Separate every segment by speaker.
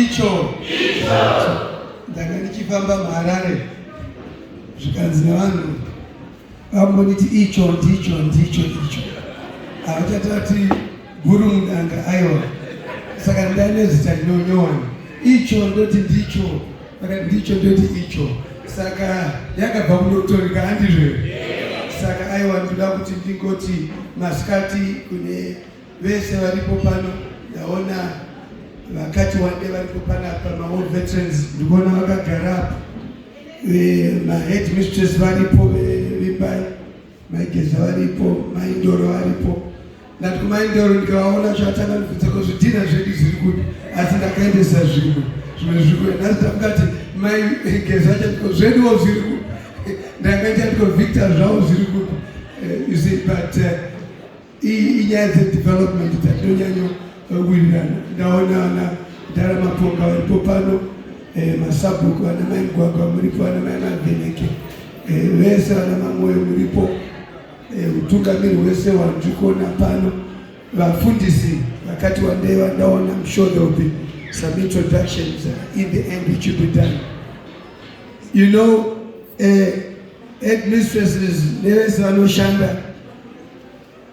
Speaker 1: icho. Ndanga ndichifamba muHarare zvikanzi nevanhu vamboniti icho ndicho. Havachatati guru mudanga aiwa. Saka ndane zita rinonyowani. Icho ndoti ndicho. Saka ndicho ndoti icho. Saka yakabva kundotorika handizvo. Saka aiwa ndoda kuti ndingoti masikati kune vese varipo pano. Ndaona vakati wande varipo panapa ma-old veterans ndikuona vakagara apa. Ma-headmistress varipo vimbai, maigeza varipo, maindoro varipo. Ndati kumaindoro ndikavaona chatanga ndibvunza zvidhina zvedu zviri kupi, asi ndakaendesa zvimwe zviri kupi. Nhasi ndakati maigeza chatiko zveduwo zviri kupi, ndakaita tiko Victor zvavo zviri kupi. You see, but inyaya dzedevelopment dzatinonyanyo wirirana. Ndaona vana Ndaramaponga varipo pano, Masabhuku vana Maimugwagwa muripo, vana Mavheneke, vese vana Mamwoyo muripo, utungamiri hwese hwandikona pano, vafundisi vakati wandei vandaona. I'm sure there will be some introductions in the end which will be done. You know, headmistresses nevese vanoshanda.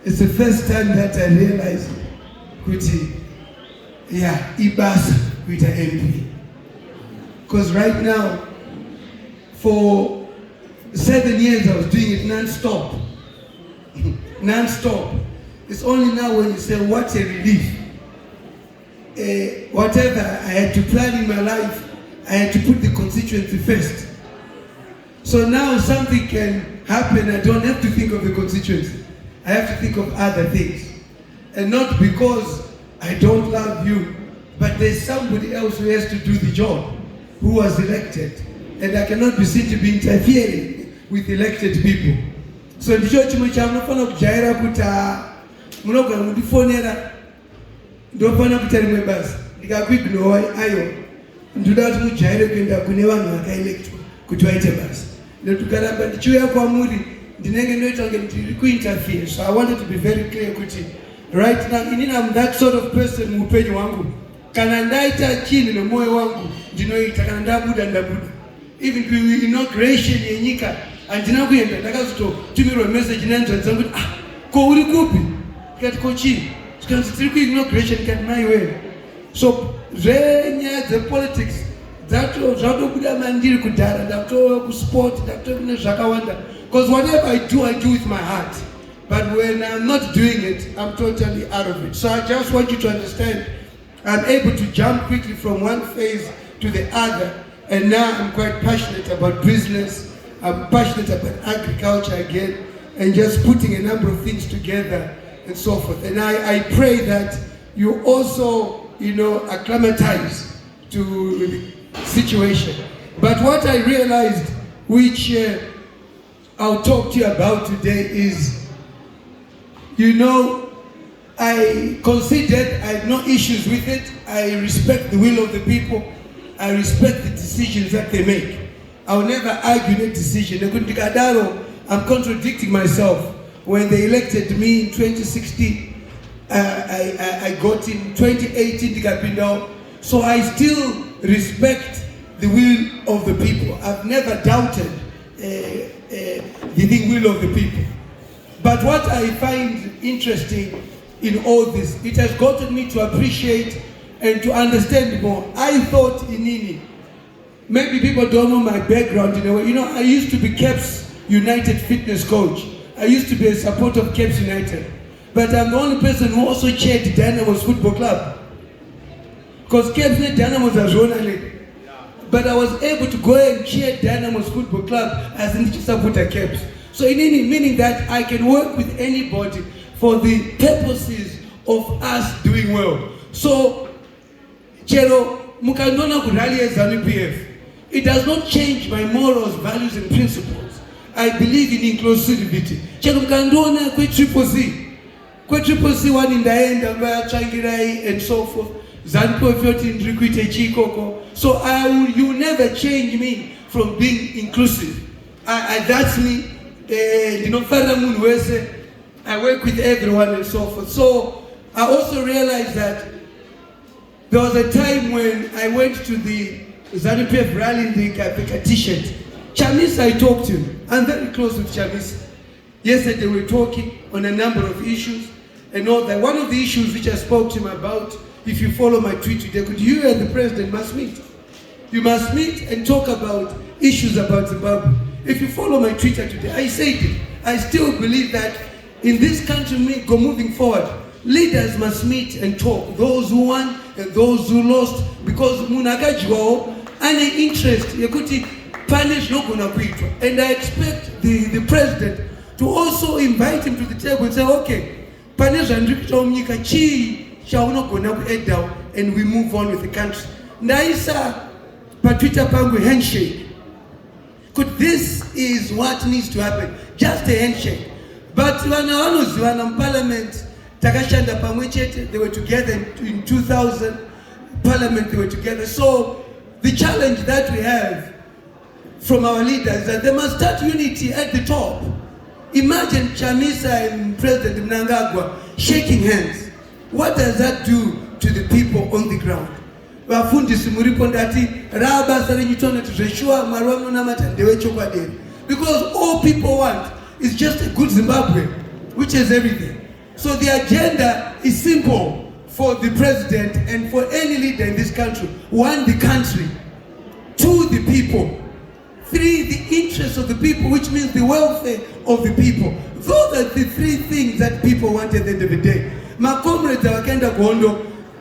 Speaker 1: It's the first time that I realized kuti ibasa kuita MP. Because right now, for 7 years I was doing it non-stop. Non-stop. It's only now when you say, what a relief. Whatever I had to plan in my life, I had to put the constituency first. So now something can happen, I don't have to think of the constituency. I have to think of other things. And not because I don't love you, but there's somebody else who has to do the job, who was elected. And I cannot be seen to be interfering with elected people. So ndicho chimwe chamunofana kujaira kuti munogona kundifonera ndofana kuita rimwe basa ndikakuignore ayo ndoda kuti mujaire kuenda kune vanhu vakaelektwa kuti vaite basa. Ndotukaramba ndichiuya kwamuri ndinenge ndoita kunge ndiri kuinterfere. So I wanted to be very clear kuti right now inini I'm that sort of person muupenyu hwangu. Kana ndaita chinhu nemoyo wangu ndinoita, kana ndabuda. Even inauguration yenyika andina kuenda, ndakazotumirwa message nanzvadza kuti ko uri kupi? Ndikati ko chii? Tikanzi tiri kuinauguration, ndikati maiwe. So zvenyaya dzepolitics zvatobuda mandiri kudhara, ndakutova kusport, ndakutova kune zvakawanda. Because whatever I do with my heart. But when I'm not doing it, I'm totally out of it. So I just want you to understand, I'm able to jump quickly from one phase to the other. And now I'm quite passionate about business. I'm passionate about agriculture again. And just putting a number of things together and so forth. And I pray that you also, acclimatize to the situation. But what I realized, which I'll talk to you about today is, I considered I had no issues with it. I respect the will of the people. I respect the decisions that they make. I will never argue that decision. I'm contradicting myself. When they elected me in 2016, I got in 2018, so I still respect the will of the people. I've never doubted the will of the people. But what I find interesting in all this, it has gotten me to appreciate and to understand more. I thought inini, maybe people don't know my background in a way. I used to be Caps United fitness coach. I used to be a supporter of Caps United. But I'm the only person who also chaired Dynamo's football club. Because Caps and Dynamos are zonally. But I was able to go and chair Dynamo's football club as a supporter Caps. So meaning that I can work with anybody for the purposes of us doing well. So, Chero, mukandona kurali as ZANU-PF. It does not change my morals, values, and principles. I believe in inclusivity. Chero mukandona kwe triple C. Kwe triple C one in the end, Tsvangirai and so forth. ZANU-PF in Rikuite Chikoko. So you will never change me from being inclusive. That's me. I work with everyone and so forth. So I also realized that There was a time when I went to the ZANU-PF rally in the Kapeka t-shirt. Chamisa, I talked to him. I'm very close with Chamisa. Yesterday we were talking on a number of issues and all that. One of the issues which I spoke to him about, if you follow my tweet today, could you and the president must meet. You must meet and talk about issues about Zimbabwe. If you follow my Twitter today, I said it. I still believe that in this country moving forward, leaders must meet and talk. Those who won and those who lost, because munagajwao any interest yekuti punish no gonna kuitwa. And I expect the president to also invite him to the table and say, okay, punish and omnika chi shauno gonna head down, and we move on with the country. Naisa patwita pangu handshake. Could this is what needs to happen? Just a handshake. But wana parliament takashanda pamwechete, they were together in 2000 parliament, they were together. So the challenge that we have from our leaders is that they must start unity at the top. Imagine Chamisa and President Mnangagwa shaking hands. What does that do to the people on the ground? Because all people want is just a good Zimbabwe, which is everything. So the agenda is simple for the president and for any leader in this country. One, the country. Two, the people. Three, the interests of the people, which means the welfare of the people. Those are the three things that people want at the end of the day. My comrades,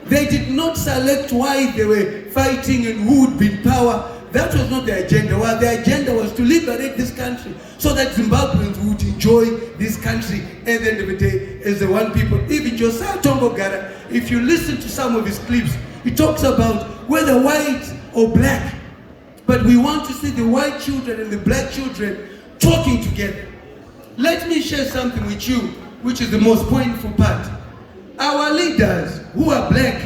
Speaker 1: they did not select why they were fighting and who would be in power. That was not the agenda. Well, the agenda was to liberate this country so that Zimbabweans would enjoy this country at the end of the day as the one people. Even Josiah Tombogara, if you listen to some of his clips, he talks about whether white or black. But we want to see the white children and the black children talking together. Let me share something with you, which is the most powerful part. Our leaders who are black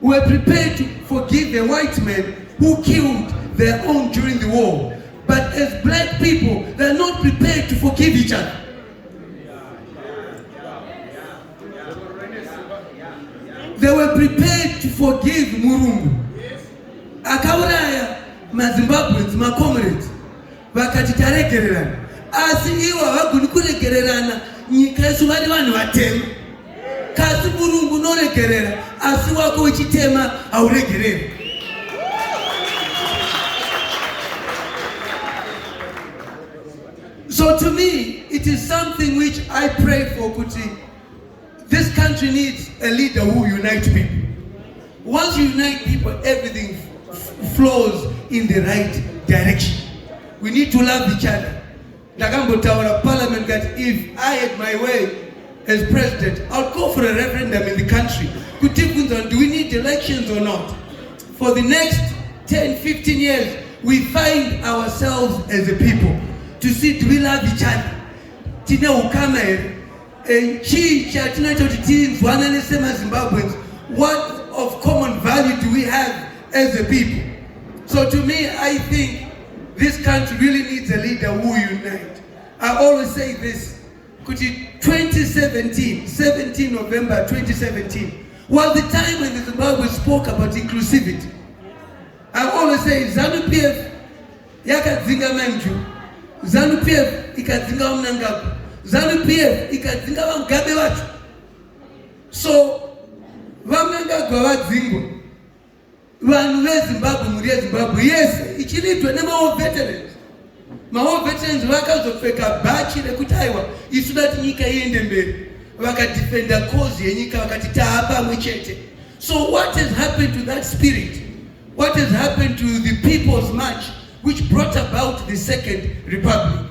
Speaker 1: were prepared to forgive the white men who killed their own during the war. But as black people, they're not prepared to forgive each other. They were prepared to forgive Murungu. Akauraya mazimbabweans, my comrades, vakatitaregererana. Asi iwa vagoni kuregererana, nyika yesu vari vanhu vatema. Kasi Murungu noregerera, asi wako uchitema hauregereri. So to me, it is something which I pray for, Kuti. This country needs a leader who unites people. Once you unite people, everything flows in the right direction. We need to love each other. Nagambo Tower Parliament that if I had my way as president, I'll go for a referendum in the country. Do we need elections or not? For the next 10, 15 years, we find ourselves as a people to see, do we love each other? Tina ukame chi chatina chotiti zwanane sema Zimbabweans. What of common value do we have as a people? So to me, I think this country really needs a leader who unite. I always say this, 2017, 17 November 2017, was the time when the Zimbabwe spoke about inclusivity. I always say, ZANU-PF yakadzinga manju, ZANU-PF ikadzinga Mnangagwa, ZANU-PF ikadzinga Mugabe wacho. So, Mnangagwa wadzingwa, vanhu veZimbabwe, muri yeZimbabwe yese ichiriitwa nemawo veterans. Mawo veterans vakazopfeka bhachi rekuti aiwa isu dati nyika iende mberi, vakadefenda cause yenyika vakati taapa pamwe chete. So what has happened to that spirit? What has happened to the People's March which brought about the Second Republic?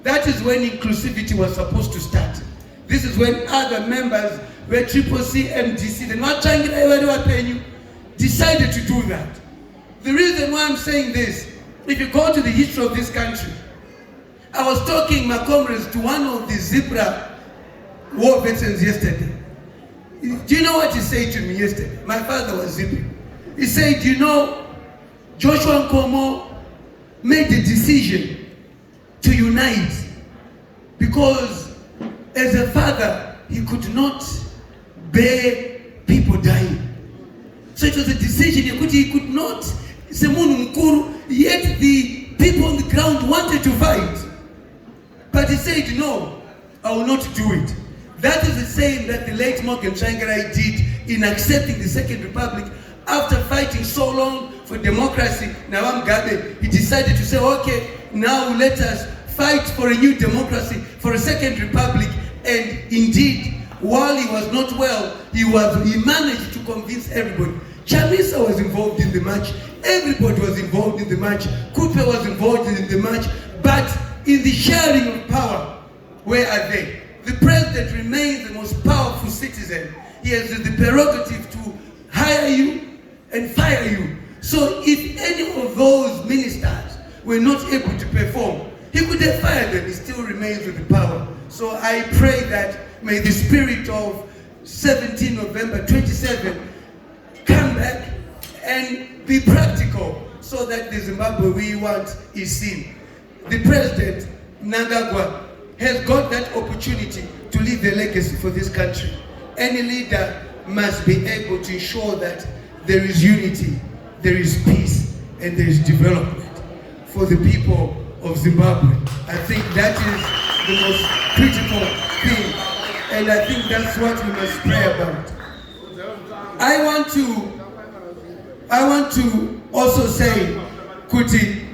Speaker 1: That is when inclusivity was supposed to start. This is when other members were CCC, MDC, the Tsvangirai Snubbed decided to do that. The reason why I'm saying this, if you go to the history of this country, I was talking, my comrades, to one of the Zebra war veterans yesterday. Do you know what he said to me yesterday? My father was Zebra. He said, you know, Joshua Nkomo made the decision to unite because as a father, he could not bear people dying. So it was a decision he could not, yet the people on the ground wanted to fight. But he said, no, I will not do it. That is the same that the late Morgan Tsvangirai did in accepting the Second Republic. After fighting so long for democracy, Nawam Gabe, he decided to say, okay, now let us fight for a new democracy, for a Second Republic. And indeed, while he was not well, he managed to convince everybody. Chamisa was involved in the march. Everybody was involved in the march. Kupe was involved in the march. But in the sharing of power, where are they? The president remains the most powerful citizen. He has the prerogative to hire you and fire you. So if any of those ministers were not able to perform, he could have fired them. He still remains with the power. So I pray that may the spirit of 17 November 27 come back and be practical so that the Zimbabwe we want is seen. The president, Mnangagwa, has got that opportunity to leave the legacy for this country. Any leader must be able to ensure that there is unity, there is peace, and there is development for the people of Zimbabwe. I think that is the most critical thing, and I think that's what we must pray about. I want to also say, Kuti,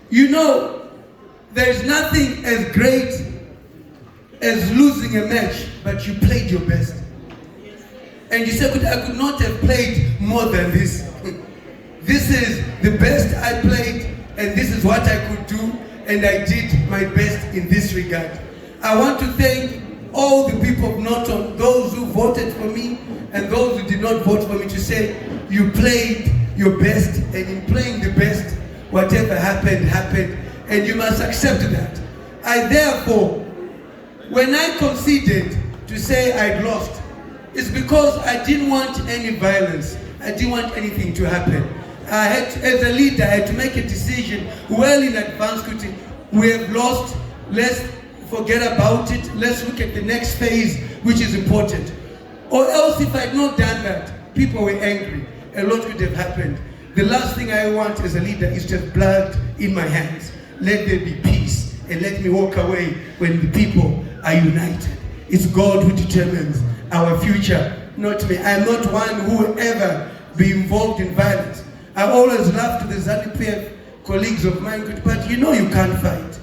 Speaker 1: you know, there is nothing as great as losing a match, but you played your best. And you said, I could not have played more than this. This is the best I played, and this is what I could do, and I did my best in this regard. I want to thank all the people of Norton, those who voted for me, and those who did not vote for me, to say, you played your best, and in playing the best, whatever happened, happened, and you must accept that. I therefore, when I conceded to say I'd lost, it's because I didn't want any violence. I didn't want anything to happen. I had to, as a leader, I had to make a decision well in advance. We have lost, let's forget about it, let's look at the next phase, which is important. Or else if I had not done that, people were angry, a lot could have happened. The last thing I want as a leader is to have blood in my hands. Let there be peace, and let me walk away when the people are united. It's God who determines our future, not me. I'm not one who will ever be involved in violence. I always laugh to the ZANU-PF colleagues of mine, but you know you can't fight.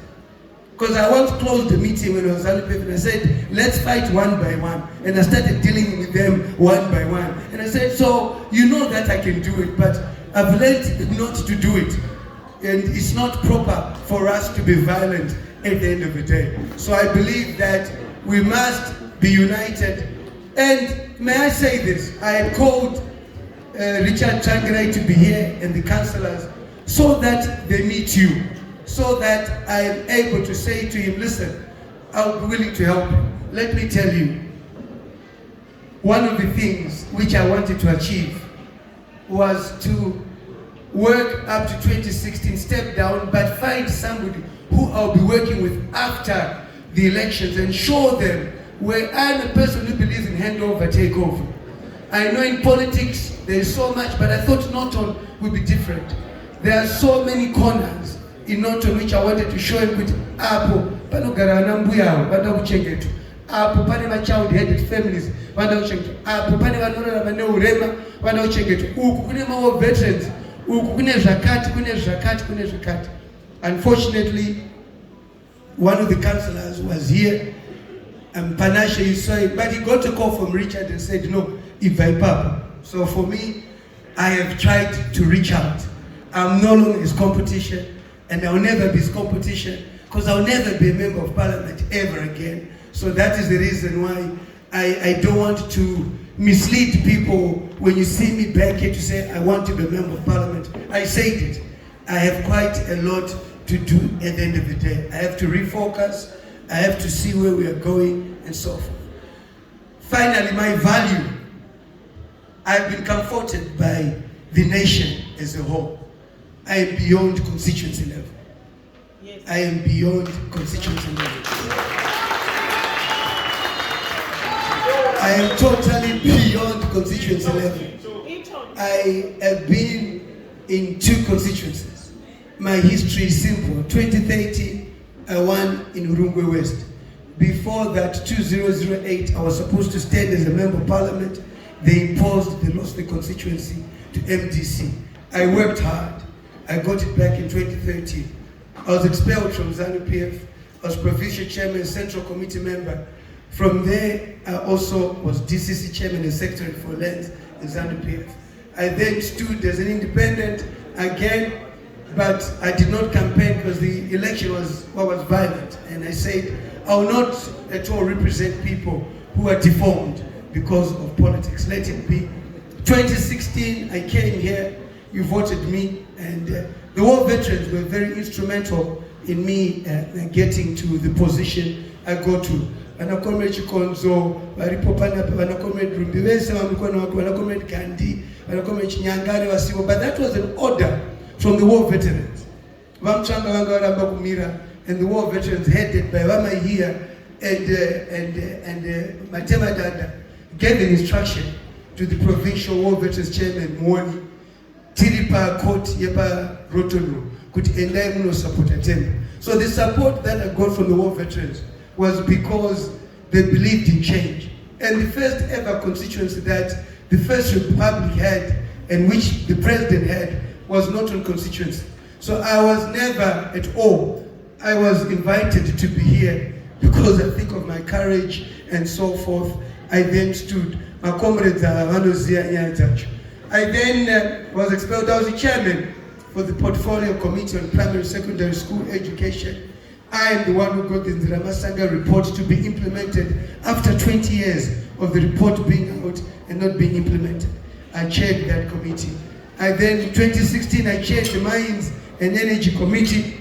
Speaker 1: Because I once closed the meeting when I was ZANU-PF and I said, let's fight one by one. And I started dealing with them one by one. And I said, so you know that I can do it, but I've learned not to do it. And it's not proper for us to be violent at the end of the day. So I believe that we must be united. And may I say this, I had called Richard Tsvangirai to be here and the councillors so that they meet you, so that I am able to say to him, listen, I'll be willing to help you. Let me tell you, one of the things which I wanted to achieve was to work up to 2016, step down, but find somebody who I'll be working with after the elections and show them where I'm a person who believes in handover, takeover. I know in politics there's so much, but I thought Norton would be different. There are so many corners in Norton which I wanted to show him with Apple, Panogarana Mbuyao, Panakuchengetu, Apple, Panama child-headed families, Panakuchengetu, Apple, Panama Urema, Panakuchengetu, Ukunema veterans, Ukune Zakati. Unfortunately, one of the councillors was here, and Panashe, you saw it, but he got a call from Richard and said, no, if I papa. So for me, I have tried to reach out. I'm no longer his competition, and I'll never be his competition, because I'll never be a member of parliament ever again. So that is the reason why I don't want to mislead people when you see me back here to say I want to be a member of parliament. I said it. I have quite a lot to do at the end of the day. I have to refocus. I have to see where we are going and so forth. Finally, my value. I've been comforted by the nation as a whole. I am beyond constituency level. Yes. I am beyond constituency level. I am totally beyond constituency level. I have been in 2 constituencies. My history is simple. 2030, I won in Urungwe West. Before that, 2008, I was supposed to stand as a member of parliament. They lost the constituency to MDC. I worked hard. I got it back in 2013. I was expelled from ZANU-PF. I was provincial chairman, central committee member. From there, I also was DCC chairman and secretary for lands in ZANU-PF. I then stood as an independent again, but I did not campaign because the election was violent. And I said, I will not at all represent people who are deformed because of politics. Let it be. 2016, I came here, you voted me, and the war veterans were very instrumental in me getting to the position I got to. Comrade Chikonzo, Comrade Rumbiwesa, Comrade Gandhi, Comrade Chinyangare Wasibo, but that was an order from the war veterans. And the war veterans headed by Wama here and Matema Dada gave an instruction to the provincial war veterans chairman Mwani Tiripa Court Yepa Rotono could enable no support attempt. So the support that I got from the war veterans was because they believed in change. And the first ever constituency that the First Republic had and which the president had was not on constituency. So I was never at all, I was invited to be here because I think of my courage and so forth. I then stood. My comrades are I then was expelled. I was the chairman for the portfolio committee on primary secondary school education. I am the one who got the Ndiramasanga report to be implemented after 20 years of the report being out and not being implemented. I chaired that committee. I then, in 2016, I chaired the Mines and Energy Committee,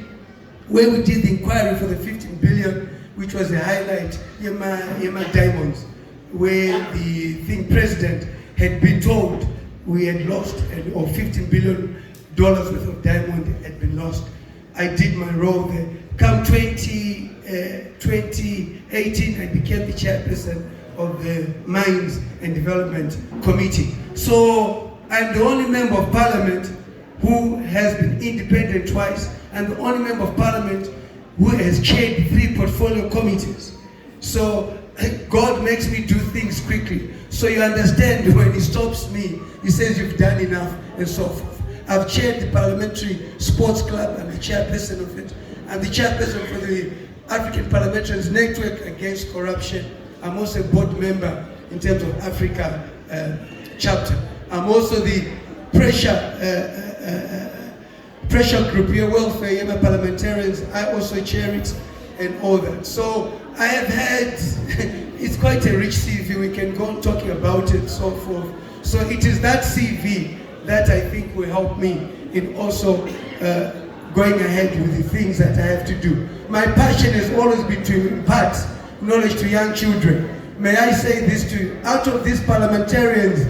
Speaker 1: where we did the inquiry for the 15 billion, which was a highlight, Yema Diamonds, where the president had been told we had lost, or $15 billion worth of diamond had been lost. I did my role there. Come 2018, I became the chairperson of the Mines and Development Committee. So I'm the only member of parliament who has been independent twice, and the only member of parliament who has chaired 3 portfolio committees. So God makes me do things quickly. So you understand, when he stops me, he says you've done enough and so forth. I've chaired the Parliamentary Sports Club. I'm the chairperson of it. I'm the chairperson for the African Parliamentarians Network Against Corruption. I'm also a board member in terms of Africa chapter. I'm also the pressure group here, welfare, Yema parliamentarians. I also chair it and all that. So I have had, it's quite a rich CV. We can go on talking about it, so forth. So it is that CV that I think will help me in also going ahead with the things that I have to do. My passion has always been to impart knowledge to young children. May I say this to you, out of these parliamentarians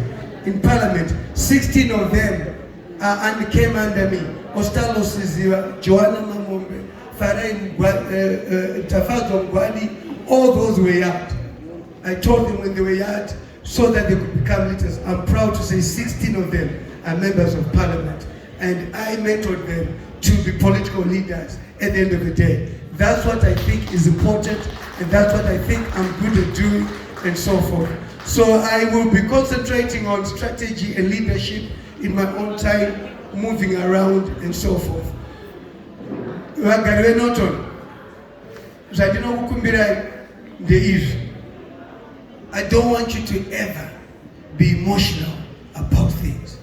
Speaker 1: in parliament, 16 of them came under me. Ostalo Siziwa, Joanna Mamombe, Farai Tafazo Mgwadi, all those were out. I told them when they were out so that they could become leaders. I'm proud to say 16 of them are members of parliament. And I mentored them to be political leaders at the end of the day. That's what I think is important, and that's what I think I'm good at doing, and so forth. So I will be concentrating on strategy and leadership in my own time, moving around and so forth. I don't want you to ever be emotional about things.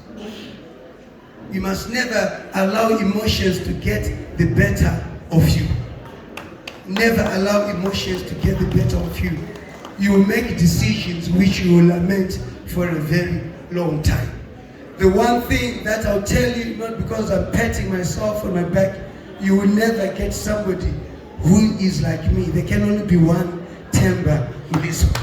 Speaker 1: You must never allow emotions to get the better of you. Never allow emotions to get the better of you. You will make decisions which you will lament for a very long time. The one thing that I'll tell you, not because I'm patting myself on my back, you will never get somebody who is like me. There can only be one Temba Mliswa.